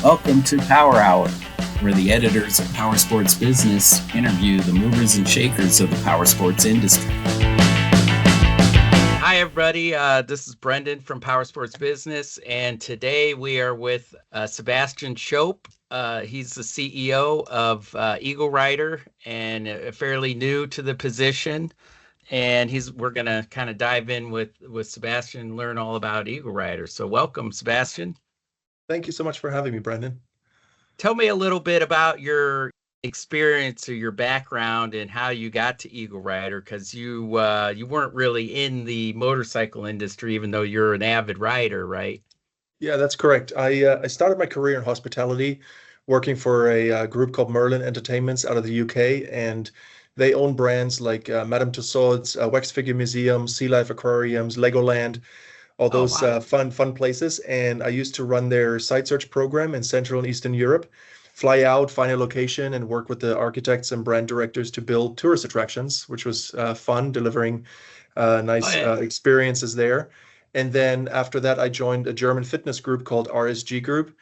Welcome to Power Hour, where the editors of Power Sports Business interview the movers and shakers of the power sports industry. Hi, everybody. This is Brendan from Power Sports Business, and today we are with Sebastian Schoepe. He's the CEO of Eagle Rider and fairly new to the position. And we're going to kind of dive in with Sebastian and learn all about Eagle Rider. So welcome, Sebastian. Thank you so much for having me, Brendan. Tell me a little bit about your experience or your background and how you got to Eagle Rider, because you weren't really in the motorcycle industry, even though you're an avid rider, right? Yeah, that's correct. I started my career in hospitality, working for a group called Merlin Entertainments out of the UK, and they own brands like Madame Tussauds, Wax Figure Museum, Sea Life Aquariums, Legoland, all those fun places. And I used to run their site search program in Central and Eastern Europe, fly out, find a location, and work with the architects and brand directors to build tourist attractions, which was fun, delivering nice experiences there. And then after that, I joined a German fitness group called RSG Group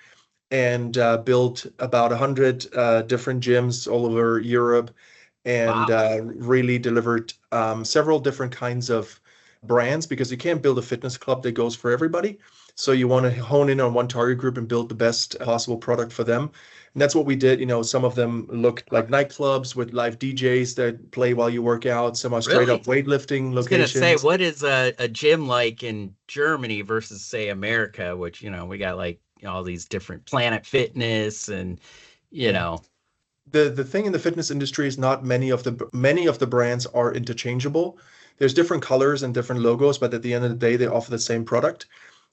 and built about 100 different gyms all over Europe and really delivered several different kinds of brands, because you can't build a fitness club that goes for everybody. So you want to hone in on one target group and build the best possible product for them. And that's what we did. You know, some of them look like nightclubs with live DJs that play while you work out. Some are straight up weightlifting locations. I was going to say, what is a gym like in Germany versus, say, America, which, you know, we got like all these different Planet Fitness and, you know. The thing in the fitness industry is not many of the brands are interchangeable. There's different colors and different logos, but at the end of the day, they offer the same product.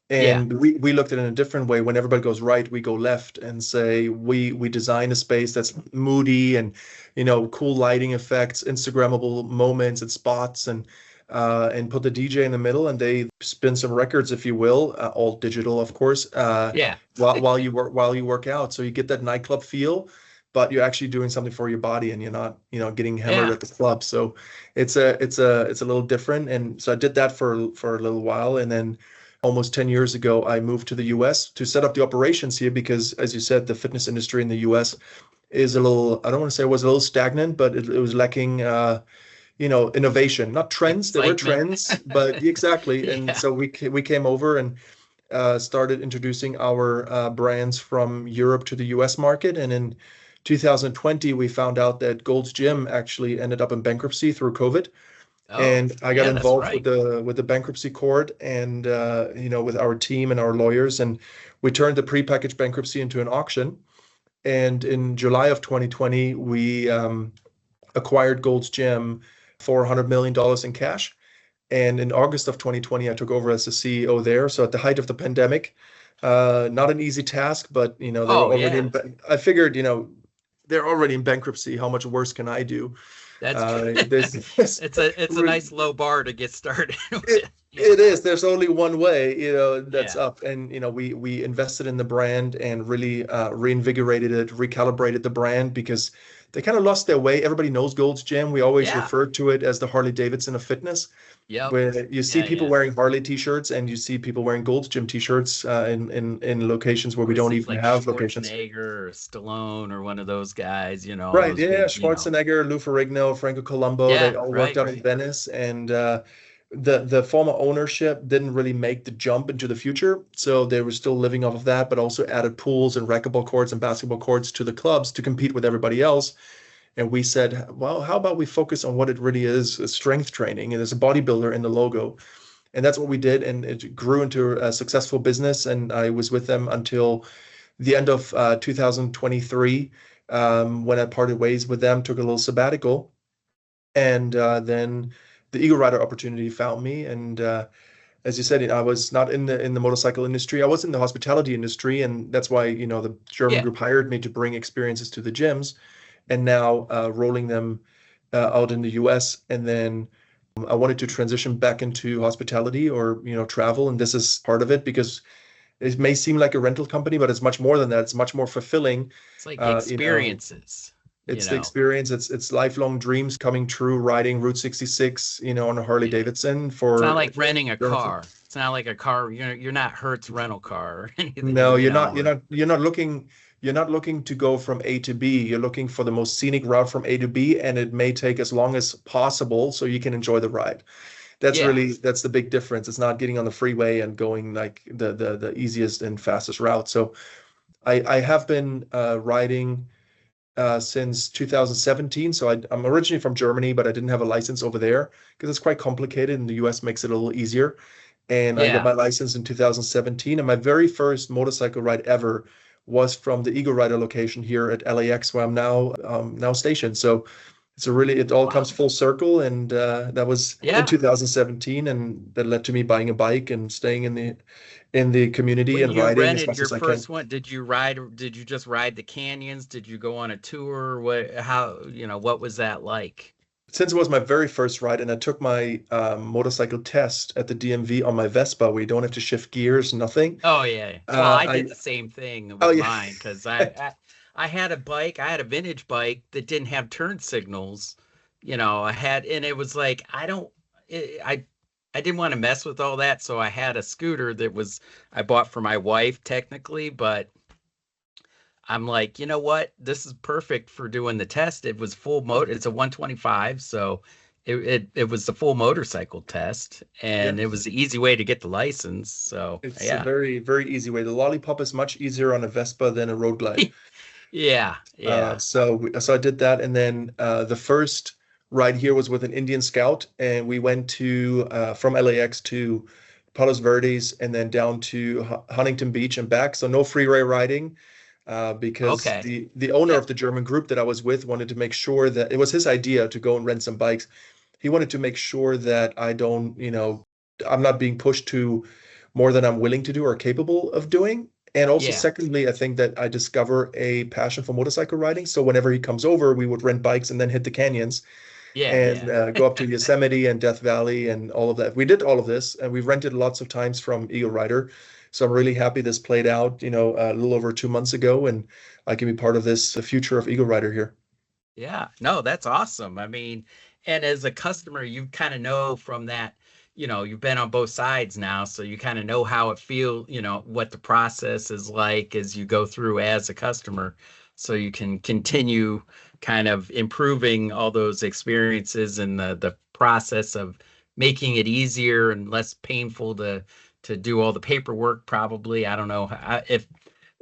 And we looked at it in a different way. When everybody goes right, we go left and say we design a space that's moody and, you know, cool lighting effects, Instagrammable moments and spots, and put the DJ in the middle, and they spin some records, if you will, all digital, of course. While you work out, so you get that nightclub feel, but you're actually doing something for your body, and you're not, you know, getting hammered at the club. So it's a little different. And so I did that for a little while, and then almost 10 years ago, I moved to the US to set up the operations here, because, as you said, the fitness industry in the US is a little, I don't want to say it was a little stagnant, but it was lacking, innovation, not trends. There were trends, but exactly. And so we came over and started introducing our brands from Europe to the US market. And in 2020, we found out that Gold's Gym actually ended up in bankruptcy through COVID. And I got involved with the bankruptcy court and with our team and our lawyers, and we turned the prepackaged bankruptcy into an auction. And in July of 2020, we acquired Gold's Gym for $100 million in cash. And in August of 2020, I took over as the CEO there. So at the height of the pandemic, not an easy task, but they were already I figured, they're already in bankruptcy. How much worse can I do? That's true. It's a nice low bar to get started with. It is. There's only one way, that's up. And, we invested in the brand and really reinvigorated it, recalibrated the brand, because they kind of lost their way. Everybody knows Gold's Gym. We always refer to it as the Harley Davidson of fitness. Yeah. Where you see people wearing Harley t-shirts, and you see people wearing Gold's Gym t-shirts in locations where we don't even have locations. Schwarzenegger or Stallone or one of those guys, Right. Yeah. Schwarzenegger, Lou Ferrigno, Franco Colombo, they all worked out in Venice. And the former ownership didn't really make the jump into the future. So they were still living off of that, but also added pools and racquetball courts and basketball courts to the clubs to compete with everybody else. And we said, well, how about we focus on what it really is, strength training, and there's a bodybuilder in the logo. And that's what we did. And it grew into a successful business. And I was with them until the end of 2023, when I parted ways with them, took a little sabbatical. And then the Eagle Rider opportunity found me. And as you said, I was not in the motorcycle industry. I was in the hospitality industry. And that's why, the German group hired me to bring experiences to the gyms. And now rolling them out in the US. And then I wanted to transition back into hospitality or, travel. And this is part of it, because it may seem like a rental company, but it's much more than that. It's much more fulfilling. It's like experiences. you It's the know. experience. It's lifelong dreams coming true. Riding Route 66, on a Harley Yeah. Davidson It's not for. like renting a car. It's not like a car. You're not Hertz rental car or anything, No, you you're know. not. You're not looking to go from A to B. You're looking for the most scenic route from A to B, and it may take as long as possible so you can enjoy the ride. Yeah. That's the big difference. It's not getting on the freeway and going like the easiest and fastest route. So I have been riding since 2017. So I'm originally from Germany, but I didn't have a license over there because it's quite complicated, and the US makes it a little easier. And I got Yeah. my license in 2017. And my very first motorcycle ride ever was from the Eagle Rider location here at LAX, where I'm now stationed. So it all comes Wow. full circle. And that was in Yeah. 2017, and that led to me buying a bike and staying in the community When and you riding as rented much your as I can. first one, did you ride, or did you just ride the canyons? Did you go on a tour? What was that like? Since it was my very first ride, and I took my motorcycle test at the DMV on my Vespa, where you don't have to shift gears, nothing. Oh yeah. Well, Uh, I I did the same thing Oh with yeah. mine because I had a bike, I had a vintage bike that didn't have turn signals. And it was like I didn't want to mess with all that, so I had a scooter I bought for my wife technically, but I'm like, you know what? This is perfect for doing the test. It was full motor. It's a 125, so it was the full motorcycle test, Yeah. and it was the easy way to get the license. So It's a yeah. very, very easy way. The lollipop is much easier on a Vespa than a road glide. Yeah, yeah. So I did that, and then the first ride here was with an Indian Scout, and we went to from LAX to Palos Verdes, and then down to Huntington Beach and back. So no freeway riding, because Okay. the owner of the German group that I was with wanted to make sure that it was his idea to go and rent some bikes. He wanted to make sure that I'm not being pushed to more than I'm willing to do or capable of doing. And also, Yeah. secondly, I think that I discover a passion for motorcycle riding. So whenever he comes over, we would rent bikes and then hit the canyons Yeah, and yeah. go up to Yosemite and Death Valley and all of that. We did all of this, and we've rented lots of times from Eagle Rider. So I'm really happy this played out, a little over 2 months ago, and I can be part of the future of Eagle Rider here. Yeah. No, that's awesome. I mean, and as a customer, you kind of know from that, you've been on both sides now, so you kind of know how it feels, what the process is like as you go through as a customer. So you can continue kind of improving all those experiences and the process of making it easier and less painful to do all the paperwork, probably. I don't know if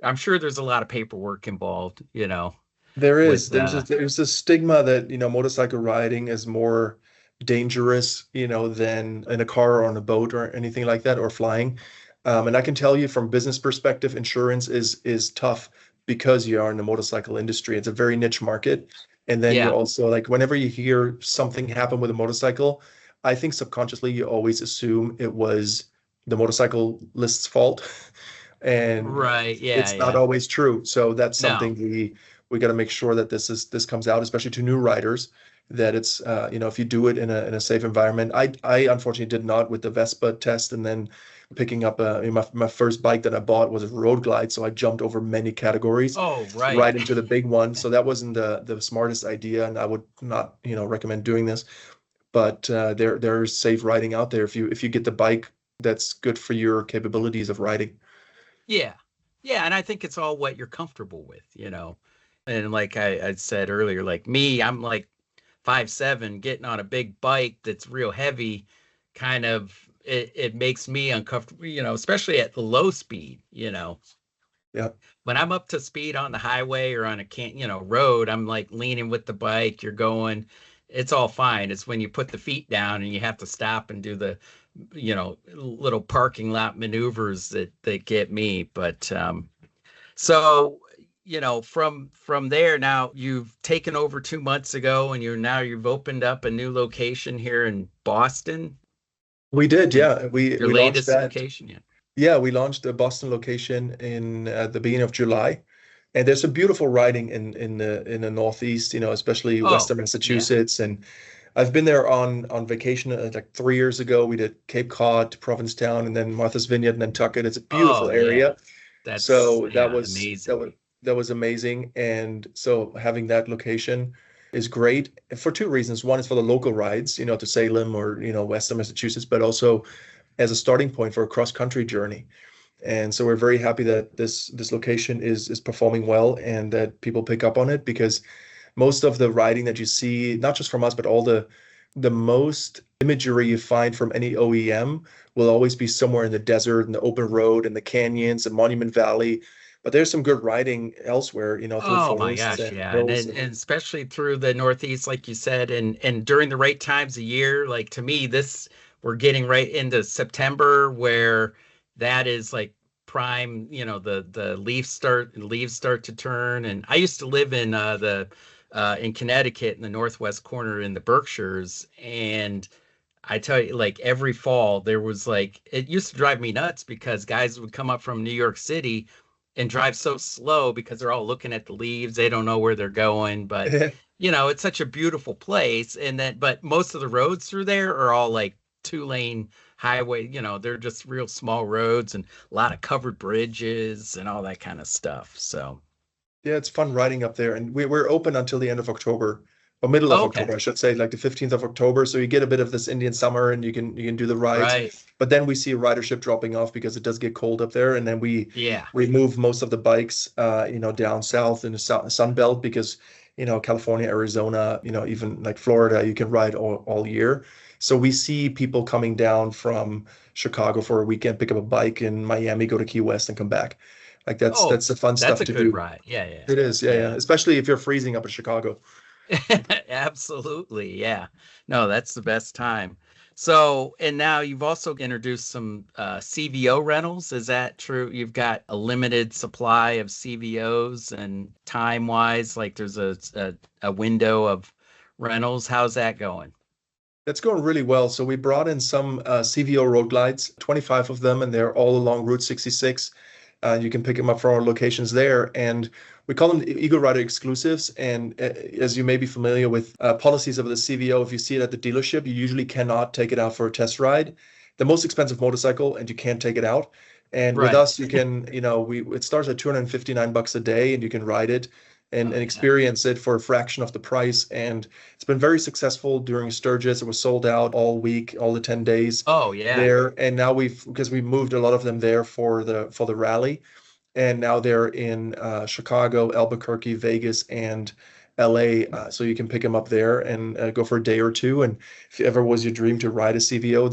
I'm sure there's a lot of paperwork involved, There is. with There's a stigma that, motorcycle riding is more dangerous, than in a car or on a boat or anything like that, or flying. And I can tell you from business perspective, insurance is tough because you are in the motorcycle industry. It's a very niche market. And then you're yeah. also like, whenever you hear something happen with a motorcycle, I think subconsciously you always assume it was the motorcyclist's fault. And Right. Yeah. it's not Yeah. always true. So that's No. something we got to make sure that this comes out, especially to new riders, that it's if you do it in a safe environment. I unfortunately did not with the Vespa test, and then picking up my first bike that I bought was a road glide, so I jumped over many categories Oh, right. right into the big one. So that wasn't the smartest idea, and I would not recommend doing this. But there's safe riding out there if you get the bike that's good for your capabilities of riding. Yeah. Yeah. And I think it's all what you're comfortable with. And like I said earlier, like me, I'm like 5'7", getting on a big bike that's real heavy, kind of it makes me uncomfortable, especially at the low speed. Yeah. When I'm up to speed on the highway or on a road, I'm like leaning with the bike, you're going, it's all fine. It's when you put the feet down and you have to stop and do the little parking lot maneuvers that get me. But so from there, now you've taken over 2 months ago, and you've opened up a new location here in Boston. We did, And yeah. We your we launched latest that. location, yeah. Yeah, we launched the Boston location in the beginning of July, and there's some beautiful riding in the Northeast, especially Oh, Western yeah. Massachusetts. And I've been there on vacation like 3 years ago. We did Cape Cod, Provincetown, and then Martha's Vineyard and Nantucket. It's a beautiful Oh, yeah. area. That's So that yeah, was that was amazing. that was amazing. And so having that location is great for two reasons. One is for the local rides, to Salem or, Western Massachusetts, but also as a starting point for a cross-country journey. And so we're very happy that this location is performing well and that people pick up on it, because most of the riding that you see, not just from us, but all the most imagery you find from any OEM will always be somewhere in the desert, in the open road, in the canyons, and Monument Valley. But there's some good riding elsewhere, through Oh my forests gosh, and yeah. And, hills. and and especially through the Northeast, like you said, and during the right times of year, like to me, this we're getting right into September where that is like prime, the leaves start to turn. And I used to live in the in Connecticut in the northwest corner in the Berkshires, and I tell you, like every fall, there was like, it used to drive me nuts because guys would come up from New York City and drive so slow because they're all looking at the leaves. They don't know where they're going. But, it's such a beautiful place. But most of the roads through there are all like 2-lane highway, they're just real small roads and a lot of covered bridges and all that kind of stuff. So, Yeah, it's fun riding up there. And we're open until the end of October, or middle of okay. October, I should say, like the 15th of October. So you get a bit of this Indian summer and you can do the rides. Right. But then we see ridership dropping off because it does get cold up there. And then we Yeah. we move most of the bikes down south in the sun belt, because California, Arizona, even like Florida, you can ride all year. So we see people coming down from Chicago for a weekend, pick up a bike in Miami, go to Key West and come back. Like Oh, that's the fun that's stuff a to good do. ride. Yeah. Yeah. It is, yeah, Yeah. yeah. Especially if you're freezing up in Chicago. Absolutely. Yeah. No, that's the best time. So, and now you've also introduced some CVO rentals. Is that true? You've got a limited supply of CVOs, and time wise, like there's a window of rentals. How's that going? That's going really well. So we brought in some CVO road glides, 25 of them, and they're all along Route 66. You can pick them up from our locations there. And we call them the Eagle Rider exclusives. And as you may be familiar with policies of the CVO, if you see it at the dealership, you usually cannot take it out for a test ride. The most expensive motorcycle, and you can't take it out. And with Right. us, you can, it starts at $259 a day, and you can ride it and Oh, yeah. experience it for a fraction of the price. And it's been very successful during Sturgis. It was sold out all week, all the 10 days Oh, yeah. there. And now because we moved a lot of them there for the rally. And now they're in Chicago, Albuquerque, Vegas, and LA. So you can pick them up there and go for a day or two. And if it ever was your dream to ride a CVO,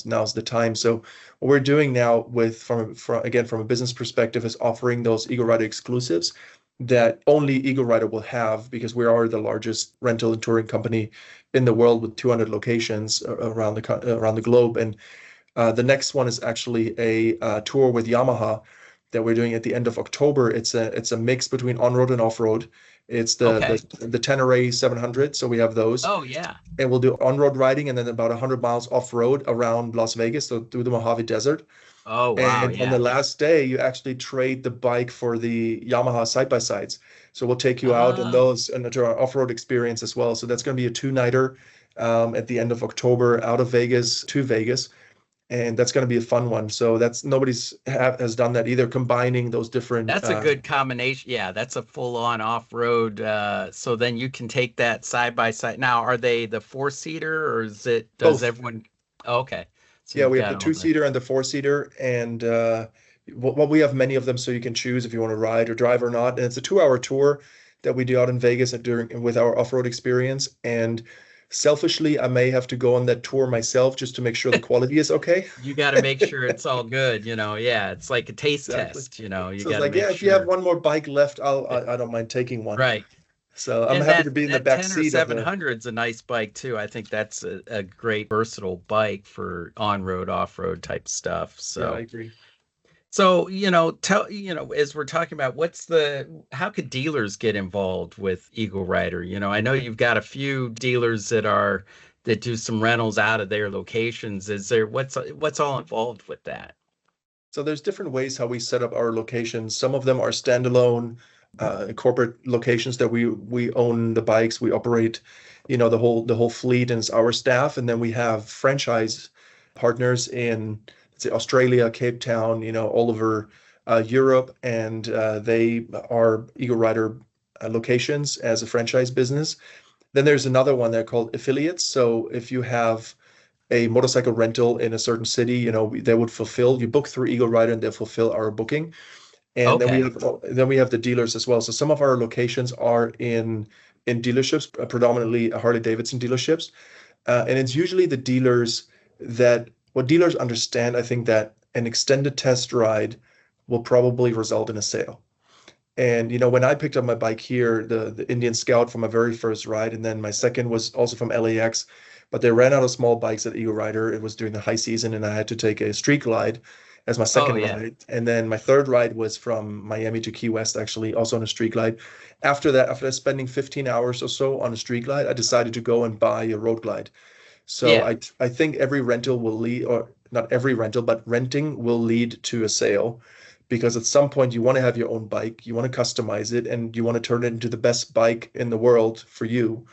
now's the time. So what we're doing now from a business perspective is offering those Eagle Rider exclusives that only Eagle Rider will have, because we are the largest rental and touring company in the world with 200 locations around the globe. And the next one is actually a tour with Yamaha that we're doing at the end of October. It's a mix between on-road and off-road. It's the Okay. the Tenere 700, so we have those, Oh, yeah. and we'll do on-road riding and then about 100 miles off-road around Las Vegas, so through the Mojave Desert. Oh, wow. And on the Yeah. last day, you actually trade the bike for the Yamaha side-by-sides. So we'll take you out in Oh. those and to our off-road experience as well. So that's going to be a two-nighter at the end of October out of Vegas to Vegas. And that's going to be a fun one. So that's has done that either, combining those different. That's a good combination. Yeah, that's a full-on off-road. So then you can take that side by side. Now, are they the four-seater, or does Both. everyone? Oh, okay. So Yeah, you've we have the got all the. two-seater and the four-seater, and what we have many of them, so you can choose if you want to ride or drive or not. And it's a 2-hour tour that we do out in Vegas during with our off-road experience. And selfishly, I may have to go on that tour myself just to make sure the quality is okay. You got to make sure it's all good. Yeah, it's like a taste Exactly. test. You So it's got to like, make yeah, if you have sure. one more bike left, I don't mind taking one. Right. So I'm And happy that to be in the that back 10 or seat of the. 700 is a nice bike too. I think that's a great versatile bike for on-road, off-road type stuff. Yeah, I So. agree. So, as we're talking about how could dealers get involved with Eagle Rider? I know you've got a few dealers that do some rentals out of their locations. What's all involved with that? So there's different ways how we set up our locations. Some of them are standalone corporate locations that we own the bikes, we operate, the whole fleet, and it's our staff. And then we have franchise partners in, let's say, Australia, Cape Town, all over Europe, and they are Eagle Rider locations as a franchise business. Then there's another one they're called affiliates. So if you have a motorcycle rental in a certain city, they would fulfill. You book through Eagle Rider, and they fulfill our booking. And Okay. then we have the dealers as well. So some of our locations are in dealerships, predominantly Harley Davidson dealerships, and it's usually the dealers that what dealers understand. I think that an extended test ride will probably result in a sale. And when I picked up my bike here, the Indian Scout from my very first ride, and then my second was also from LAX, but they ran out of small bikes at Eagle Rider. It was during the high season, and I had to take a street glide as my Oh second yeah. ride. And then my third ride was from Miami to Key West, actually, also on a street glide. After that, after spending 15 hours or so on a street glide, I decided to go and buy a road glide. So Yeah. I think every rental will lead, or not every rental, but renting will lead to a sale, because at some point you want to have your own bike, you want to customize it, and you want to turn it into the best bike in the world for you.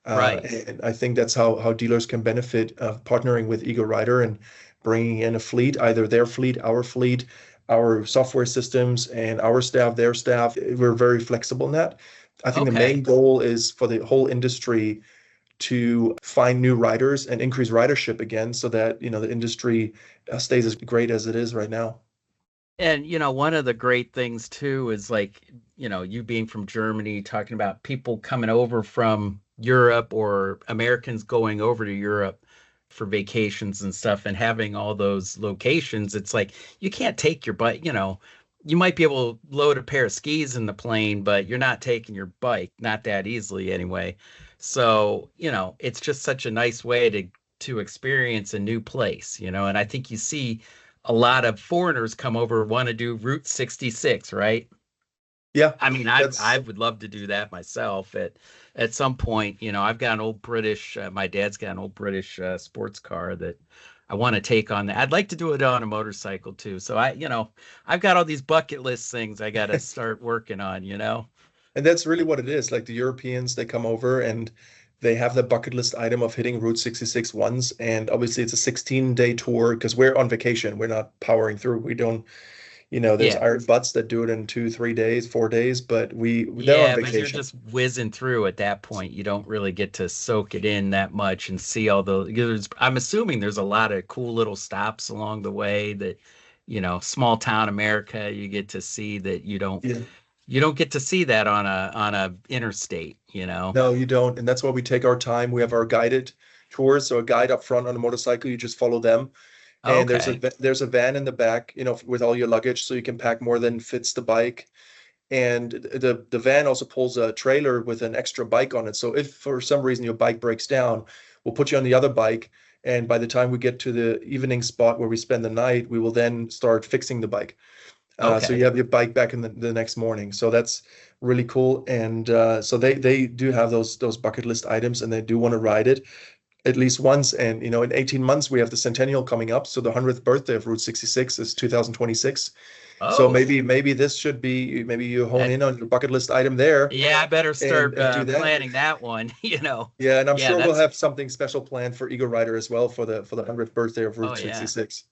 Right. And I think that's how dealers can benefit of partnering with Eagle Rider and bringing in a fleet, either their fleet, our software systems, and our staff, their staff. We're very flexible in that. I think the main Okay. goal is for the whole industry to find new riders and increase ridership again, so that the industry stays as great as it is right now. And one of the great things too is like, you being from Germany, talking about people coming over from Europe or Americans going over to Europe for vacations and stuff and having all those locations. It's like you can't take your bike, you might be able to load a pair of skis in the plane, but you're not taking your bike, not that easily anyway. So, it's just such a nice way to experience a new place, and I think you see a lot of foreigners come over want to do Route 66, right? Yeah, I mean, I that's would love to do that myself at some point. I've got an old British. My dad's got an old British sports car that I want to take on that. I'd like to do it on a motorcycle too. So I've got all these bucket list things I got to start working on. and that's really what it is. Like the Europeans, they come over and they have the bucket list item of hitting Route 66 once. And obviously it's a 16-day tour because we're on vacation. We're not powering through. We don't, there's Yeah. iron butts that do it in 2, 3 days, 4 days, but they're on Yeah, but you're vacation. just whizzing through at that point. You don't really get to soak it in that much and see all I'm assuming there's a lot of cool little stops along the way that, small town America, you get to see that Yeah. you don't get to see that on a interstate. No, you don't. And that's why we take our time. We have our guided tours. So a guide up front on a motorcycle, you just follow them. And Okay. there's a van in the back, with all your luggage, so you can pack more than fits the bike. And the van also pulls a trailer with an extra bike on it. So if for some reason your bike breaks down, we'll put you on the other bike. And by the time we get to the evening spot where we spend the night, we will then start fixing the bike. So you Okay. have your bike back in the next morning. So that's really cool. And so they do have those bucket list items, and they do want to ride it at least once. And in 18 months we have the centennial coming up. So the 100th birthday of Route 66 is 2026. So Oh, maybe this should be, maybe you hone that, in on your bucket list item there yeah, I better and start do that. planning that one, Yeah, and I'm Yeah, sure we'll that's have something special planned for Eagle Rider as well for the 100th birthday of oh Route yeah. 66.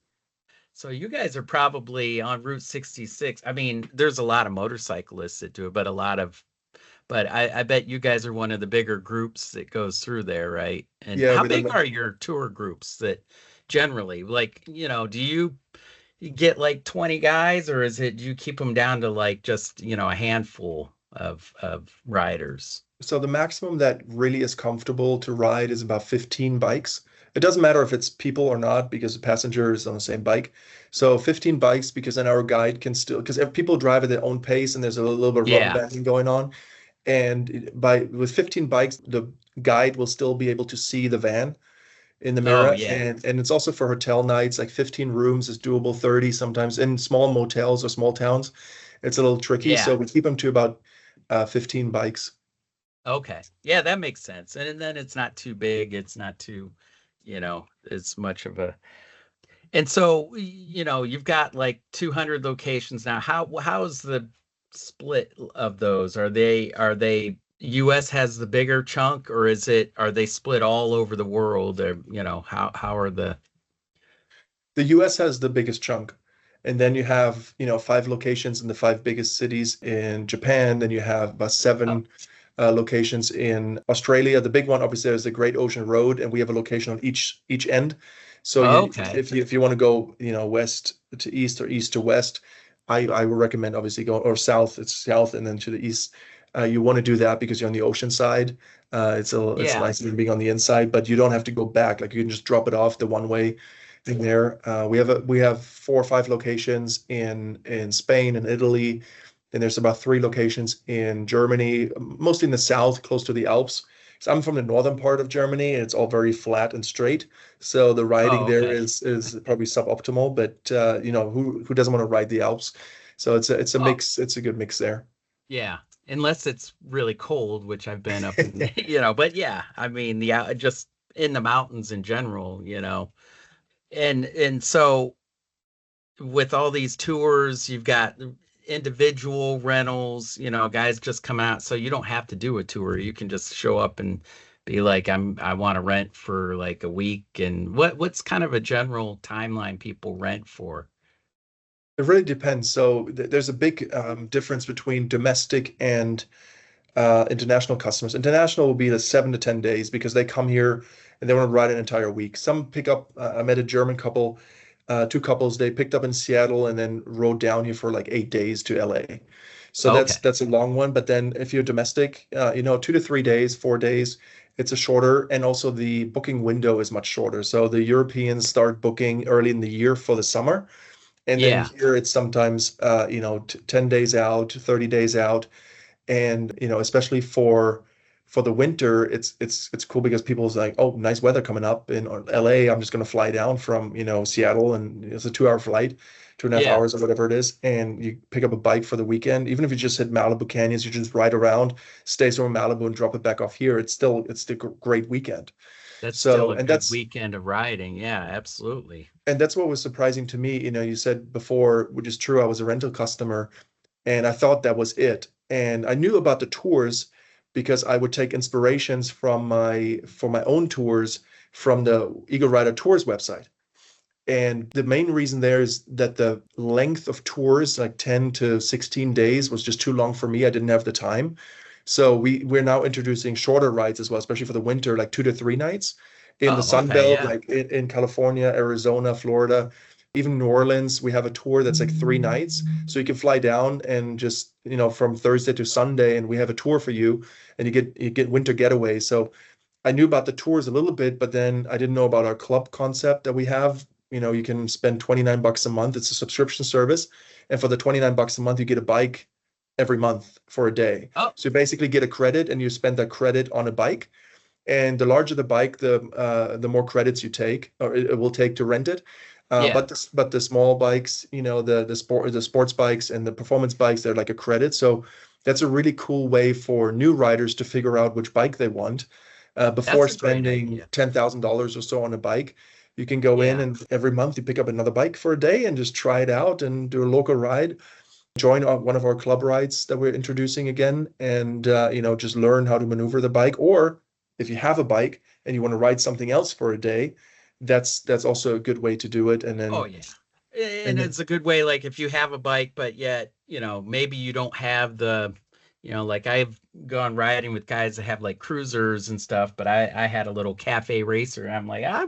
So you guys are probably on Route 66. I mean, there's a lot of motorcyclists that do it, but I bet you guys are one of the bigger groups that goes through there, right? And Yeah, how with big them. are your tour groups that generally, like, do you get like 20 guys, or do you keep them down to like just, a handful of riders? So the maximum that really is comfortable to ride is about 15 bikes. It doesn't matter if it's people or not, because the passenger is on the same bike. So 15 bikes, because then our guide can still, because people drive at their own pace and there's a little bit of rubber Yeah. banding going on. And by with 15 bikes, the guide will still be able to see the van in the Oh, mirror. yeah. And it's also for hotel nights, like 15 rooms is doable, 30 sometimes in small motels or small towns. It's a little tricky. So Yeah. we keep them to about 15 bikes. Okay. Yeah, that makes sense. And then it's not too big. It's not too, as much of a. And so, you've got like 200 locations now. How's the split of those? Are they US has the bigger chunk, or are they split all over the world? Or, how are the The US has the biggest chunk. And then you have, 5 locations in the 5 biggest cities in Japan. Then you have about Oh, 7 locations in Australia. The big one, obviously, is the Great Ocean Road, and we have a location on each end. So okay. if you want to go, west to east or east to west, I would recommend obviously go or south. It's south and then to the east. You want to do that because you're on the ocean side. It's Yeah. nicer than being on the inside, but you don't have to go back. Like you can just drop it off the one way in there. We have 4 or 5 locations in Spain and Italy. And there's about 3 locations in Germany, mostly in the south, close to the Alps. So I'm from the northern part of Germany, and it's all very flat and straight. So the riding Oh, there okay. is probably suboptimal, but who doesn't want to ride the Alps? So it's a Well, mix. It's a good mix there. yeah. Unless it's really cold, which I've been up in, but yeah, I mean, just in the mountains in general, and so with all these tours, you've got individual rentals, guys just come out, so you don't have to do a tour. You can just show up and be like, I want to rent for like a week. And what's kind of a general timeline people rent for? It really depends. So there's a big difference between domestic and international customers. International will be the 7 to 10 days because they come here and they want to ride an entire week. Some pick up. I met a German couple, 2 couples. They picked up in Seattle and then rode down here for like 8 days to LA. So Okay. that's a long one. But then if you're domestic, 2 to 3 days, 4 days, it's a shorter, and also the booking window is much shorter. So the Europeans start booking early in the year for the summer, and then Yeah. here it's sometimes 10 days out, 30 days out. And especially for the winter, it's cool because people's like, oh, nice weather coming up in LA. I'm just going to fly down from Seattle, and it's a 2 hour flight, 2.5 Yeah. hours or whatever it is, and you pick up a bike for the weekend. Even if you just hit Malibu canyons, you just ride around, stay somewhere in Malibu, and drop it back off here. It's still a great weekend. That's still So a good weekend of riding. Yeah, absolutely. and that's what was surprising to me. You said before, which is true, I was a rental customer, and I thought that was it. And I knew about the tours because I would take inspirations for my own tours from the Eagle Rider Tours website. And the main reason there is that the length of tours, like 10 to 16 days, was just too long for me. I didn't have the time. So we're now introducing shorter rides as well, especially for the winter, like 2 to 3 nights in the Oh, Sun okay. Belt, Yeah. like in California, Arizona, Florida, even New Orleans. We have a tour that's like 3 nights. So you can fly down and just, from Thursday to Sunday, and we have a tour for you, and you get winter getaway. So I knew about the tours a little bit, but then I didn't know about our club concept that we have. You can spend $29 a month. It's a subscription service. And for the $29 a month, you get a bike every month for a day. Oh, So you basically get a credit and you spend that credit on a bike. And the larger the bike, the more credits you take, or it will take to rent it. yeah. But the small bikes, the sports bikes and the performance bikes, they're like a credit. So that's a really cool way for new riders to figure out which bike they want before That's a great spending idea. $10,000 or so on a bike. You can go in Yeah. and every month you pick up another bike for a day and just try it out and do a local ride. Join one of our club rides that we're introducing again, and just learn how to maneuver the bike. Or if you have a bike and you want to ride something else for a day, that's also a good way to do it. And Oh, then yeah. And and then it's a good way, like if you have a bike, but yet, maybe you don't have like I've gone riding with guys that have like cruisers and stuff, but I had a little cafe racer. And I'm like, I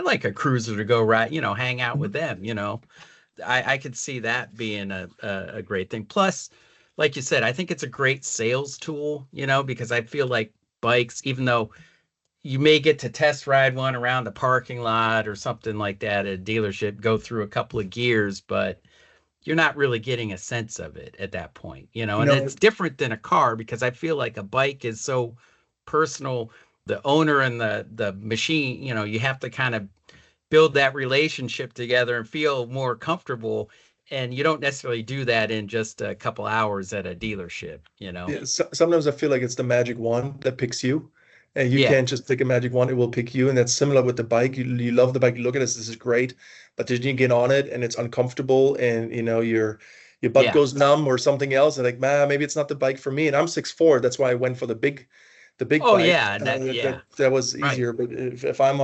like a cruiser to go ride, hang out with them. I could see that being a great thing. Plus, like you said, I think it's a great sales tool, because I feel like bikes, even though you may get to test ride one around the parking lot or something like that at a dealership, go through a couple of gears, but you're not really getting a sense of it at that point, you and know it's different than a car because I feel like a bike is so personal. The owner and the machine, you have to kind of build that relationship together and feel more comfortable. And you don't necessarily do that in just a couple hours at a dealership. Yeah, sometimes I feel like it's the magic wand that picks you, and you Yeah, can't just pick a magic wand; it will pick you. And that's similar with the bike. You love the bike, you look at this is great, but then you get on it and it's uncomfortable, and your butt yeah. goes numb or something else, and like, man, maybe it's not the bike for me. And I'm 6'4", that's why I went for the big Oh bike. yeah, and that, That yeah, that was right. easier. But if I'm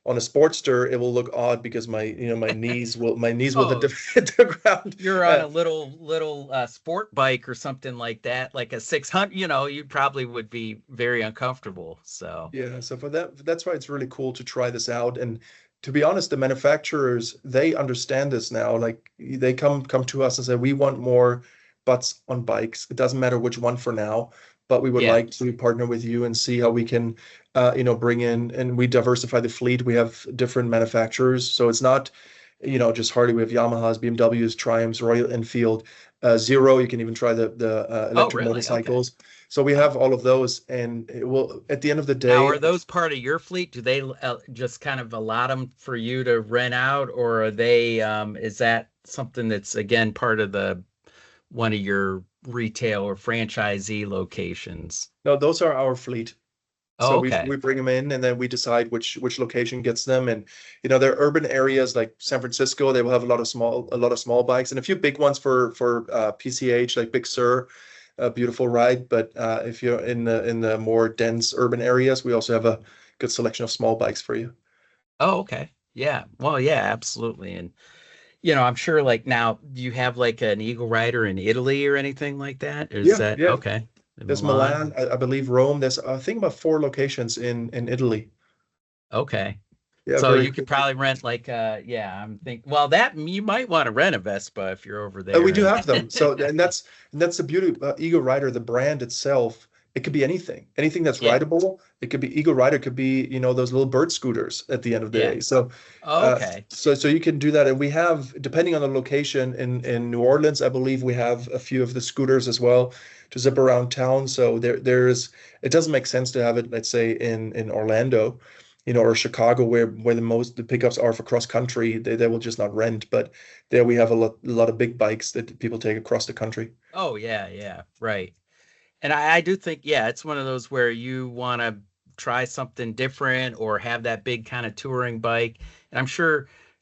On a Sportster, it will look odd because my knees will hit Oh, the ground. you're on a little sport bike or something like that, like a 600, you probably would be very uncomfortable. So, Yeah, so that's why it's really cool to try this out. And to be honest, the manufacturers, they understand this now. Like they come to us and say, we want more butts on bikes. It doesn't matter which one for now, but we would yeah. like to partner with you and see how we can, bring in, and we diversify the fleet. We have different manufacturers, so it's not, just Harley. We have Yamahas, BMWs, Triumphs, Royal Enfield, Zero. You can even try the Oh, electric really? Okay. motorcycles. So we have Oh. all of those, and it will, at the end of the Now, day, are those part of your fleet? Do they just kind of allot them for you to rent out, or are they, is that something that's again part of the one of your retail or franchisee locations? no, those are our fleet. Oh, So we okay. we bring them in, and then we decide which location gets them. And they're urban areas like San Francisco. They will have a lot of small bikes and a few big ones for PCH, like Big Sur, a beautiful ride. But if you're in the more dense urban areas, we also have a good selection of small bikes for you. Oh, okay. Yeah. Well, yeah, absolutely. And I'm sure like now, do you have like an Eagle Rider in Italy or anything like that? Or is Yeah, that yeah. okay? In There's Milan? Milan, I believe Rome. There's, I think, about 4 locations in Italy. Okay. Yeah, So very you could cool. probably rent like yeah, I'm thinking well that you might want to rent a Vespa if you're over We there do and have them. So, and that's the beauty of Eagle Rider, the brand itself. It could be anything that's yeah. rideable. It could be Eagle Rider, it could be, those little bird scooters at the end of the Yeah. day. So, Okay. you can do that. And we have, depending on the location in New Orleans, I believe we have a few of the scooters as well to zip around town. So it doesn't make sense to have it, let's say, in Orlando, or Chicago, where the pickups are for cross country. They will just not rent. But there we have a lot of big bikes that people take across the country. Oh yeah, yeah, right. And I do think, yeah, it's one of those where you want to try something different or have that big kind of touring bike. And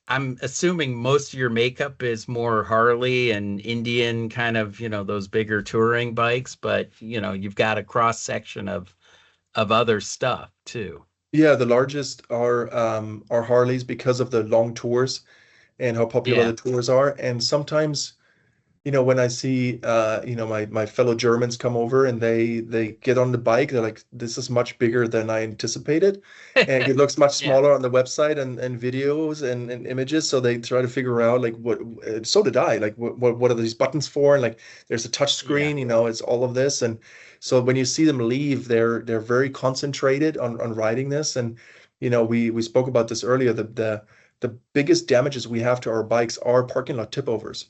I'm assuming most of your makeup is more Harley and Indian kind of, those bigger touring bikes, but you've got a cross section of other stuff too. Yeah, the largest are Harleys because of the long tours and how popular Yeah. the tours are. And sometimes, when I see my fellow Germans come over and they get on the bike, they're like, this is much bigger than I anticipated. And it looks much Yeah. smaller on the website and videos and images. So they try to figure out like so did I, like what are these buttons for? And like there's a touch Yeah. screen, it's all of this. And so when you see them leave, they're very concentrated on riding this. And we spoke about this earlier. The biggest damages we have to our bikes are parking lot tip overs.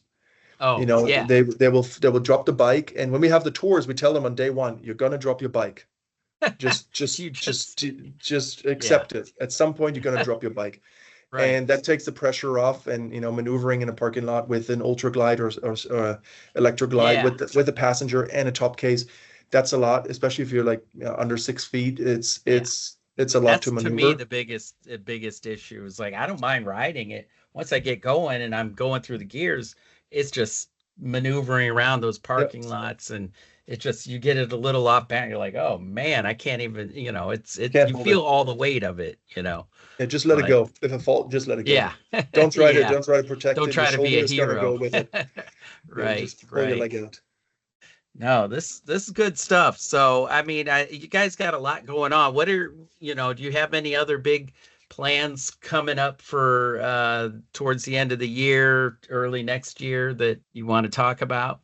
Oh, yeah. They will drop the bike, and when we have the tours, we tell them on day one, you're gonna drop your bike. Just You just just just just yeah, accept it. At some point, you're gonna drop your bike, right. and that takes the pressure off. And maneuvering in a parking lot with an ultra glide or electro glide Yeah. with a passenger and a top case, that's a lot. Especially if you're like under 6 feet, it's Yeah. it's it's a lot to That's to me maneuver. the biggest issue is like I don't mind riding it. Once I get going and I'm going through the gears, it's just maneuvering around those Yep, parking lots and it just you get it a little off balance. You're like, oh man, I can't even, can't you hold feel it. all the weight of it. Yeah, just let it But go. If it falls, just let it go. yeah. Don't try to Yeah. don't try to protect Don't it. Your try to be shoulder a is gonna go hero. with it. Yeah, Right, just pull your right. leg out. No, this is good stuff. So, I mean, you guys got a lot going on. Do you have any other big plans coming up for towards the end of the year, early next year that you want to talk about?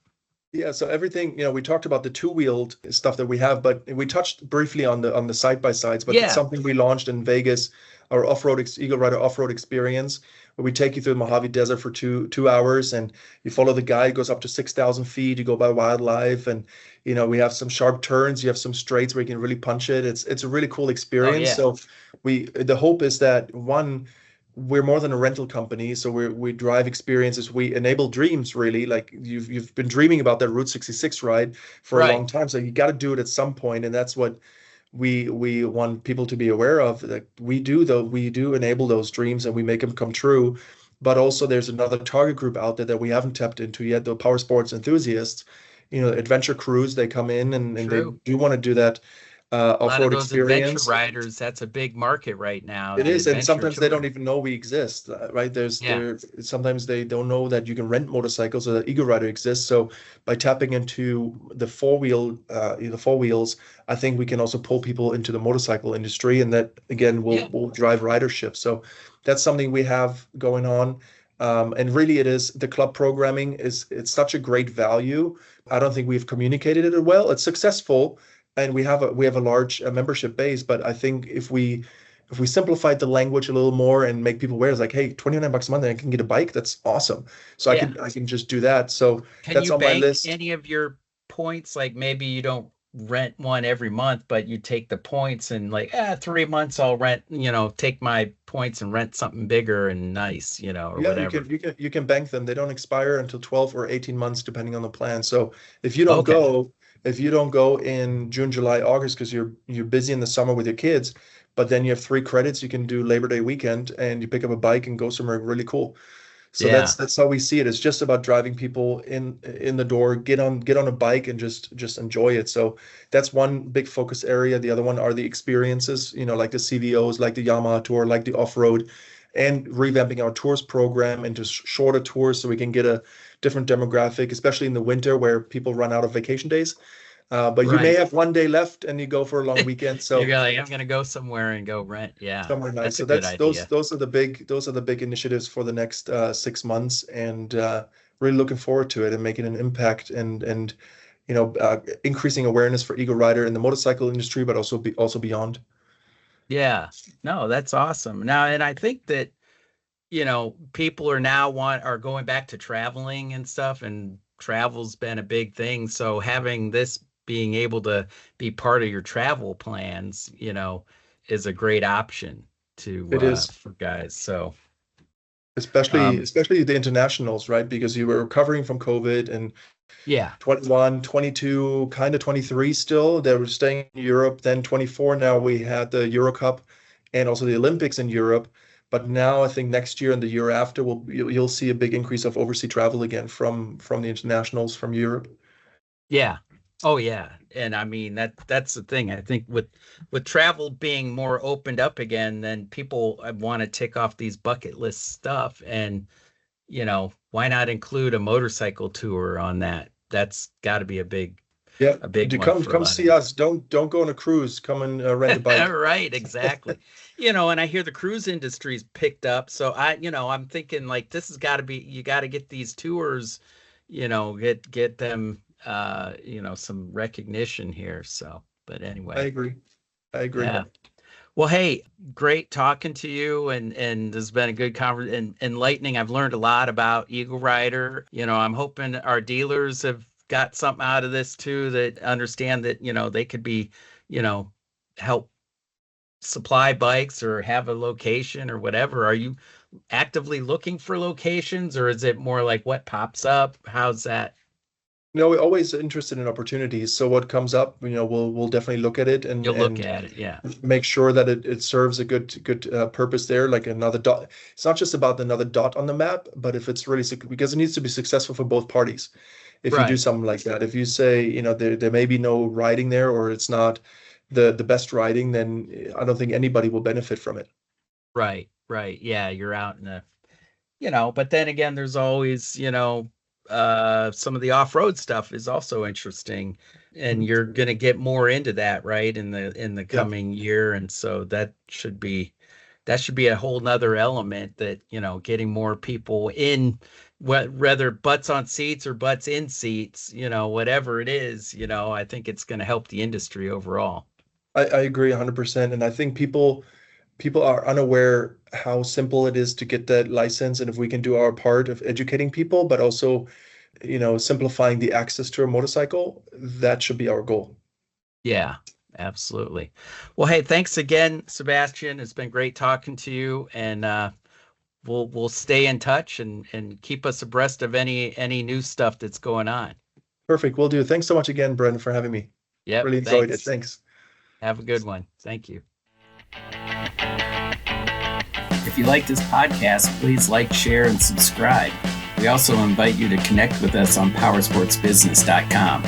Yeah, so everything, we talked about the two-wheeled stuff that we have, but we touched briefly on the side-by-sides, but it's Yeah, something we launched in Vegas, our Eagle Rider off-road experience, where we take you through the Mojave Desert for two hours, and you follow the guide. It goes up to 6,000 feet. You go by wildlife, and we have some sharp turns. You have some straights where you can really punch it. It's a really cool oh experience. yeah, So the hope is that, one, we're more than a rental company, so we drive experiences. We enable dreams, really. Like you've been dreaming about that Route 66 ride for a right. long time, so you got to do it at some point, and that's what we want people to be aware of. That we do enable those dreams and we make them come true. But also, there's another target group out there that we haven't tapped into yet, the power sports enthusiasts. Adventure crews, they come in and they True. do want to do that A lot of off-road those adventure experience. riders, that's a big market right now, It the is, and adventure sometimes they tour. don't even know we exist, right? Yeah. Sometimes they don't know that you can rent motorcycles or that Eagle Rider exists. So by tapping into the four wheels, I think we can also pull people into the motorcycle industry, and that again Yeah. will drive ridership. So that's something we have going on. And really, it is the club programming it's such a great value. I don't think we've communicated it well. It's successful, and we have a large membership base. But I think if we simplified the language a little more and make people aware, it's like, hey, 29 bucks a month and I can get a bike. That's awesome. So Yeah. I can just do that. So Can that's you on my bank list. any of your points? Like maybe you don't rent one every month, but you take the points and like, 3 months I'll rent, take my points and rent something bigger and nice, or Yeah, whatever. you can bank them. They don't expire until 12 or 18 months, depending on the plan. So if you don't Okay. go, if you don't go in June, July, August, because you're busy in the summer with your kids, but then you have 3 credits, you can do Labor Day weekend and you pick up a bike and go somewhere really cool. So Yeah. that's how we see it. It's just about driving people in the door, get on a bike and just enjoy it. So that's one big focus area. The other one are the experiences, like the CVOs, like the Yamaha Tour, like the off-road, and revamping our tours program into shorter tours so we can get a different demographic, especially in the winter where people run out of vacation days. But you may Right. have one day left and you go for a long weekend. You're So like, I'm gonna go somewhere and go rent. Yeah. somewhere nice. That's a So good that's idea. those are the big initiatives for the next 6 months, and really looking forward to it and making an impact and increasing awareness for Eagle Rider in the motorcycle industry, but also beyond. Yeah. No, that's awesome. Now, and I think that, people are going back to traveling and stuff, and travel's been a big thing. So having this being able to be part of your travel plans, is a great option to It is, for guys. So especially um especially the internationals, right? Because you were recovering from COVID and yeah. 21, 22, kind of 23 still. They were staying in Europe. Then 24, now we had the Euro Cup and also the Olympics in Europe. But now I think next year and the year after, you'll see a big increase of overseas travel again from the internationals from Europe. Yeah. Oh yeah. And I mean that's the thing. I think with travel being more opened up again, then people want to tick off these bucket list stuff, and why not include a motorcycle tour on that? That's got to be Yeah, a big to one for a come lot of see these. us. Don't go on a cruise. Come and rent a bike. Right, exactly. And I hear the cruise industry's picked up, so I'm thinking like this has got to be you got to get these tours, get them some recognition here. So, but I anyway, agree. I agree. yeah. Well, hey, great talking to you, and this has been a good conversation, enlightening. I've learned a lot about Eagle Rider. I'm hoping our dealers have got something out of this too, that understand that, they could be, you know, help supply bikes or have a location or whatever. Are you actively looking for locations, or is it more like what pops up? How's that? No, we're always interested in opportunities. So what comes up, we'll definitely look at it You'll look and at it. Yeah. make sure that it serves a good purpose there, like another dot. It's not just about another dot on the map, but if it's really because it needs to be successful for both parties. If you do Right. something like that, if you say, there may be no riding there or it's not the best riding, then I don't think anybody will benefit from it. Right. Right. Yeah. You're out in a but then again, there's always, some of the off-road stuff is also interesting, and Mhm. you're going to get more into that, right, in the Yeah, coming year. And so that should be a whole nother element that, getting more people in, whether butts on seats or butts in seats, whatever it is, I think it's going to help the industry overall. I agree 100%. And I think people are unaware how simple it is to get that license. And if we can do our part of educating people, but also, simplifying the access to a motorcycle, that should be our goal. Yeah, absolutely. Well, hey, thanks again, Sebastian. It's been great talking to you, and we'll stay in touch and keep us abreast of any new stuff that's going on. Perfect. Will do. Thanks so much again, Brendan, for having me. Yep, Really enjoyed it. thanks. Thanks. Have a good one. Thank you. If you like this podcast, please like, share, and subscribe. We also invite you to connect with us on powersportsbusiness.com.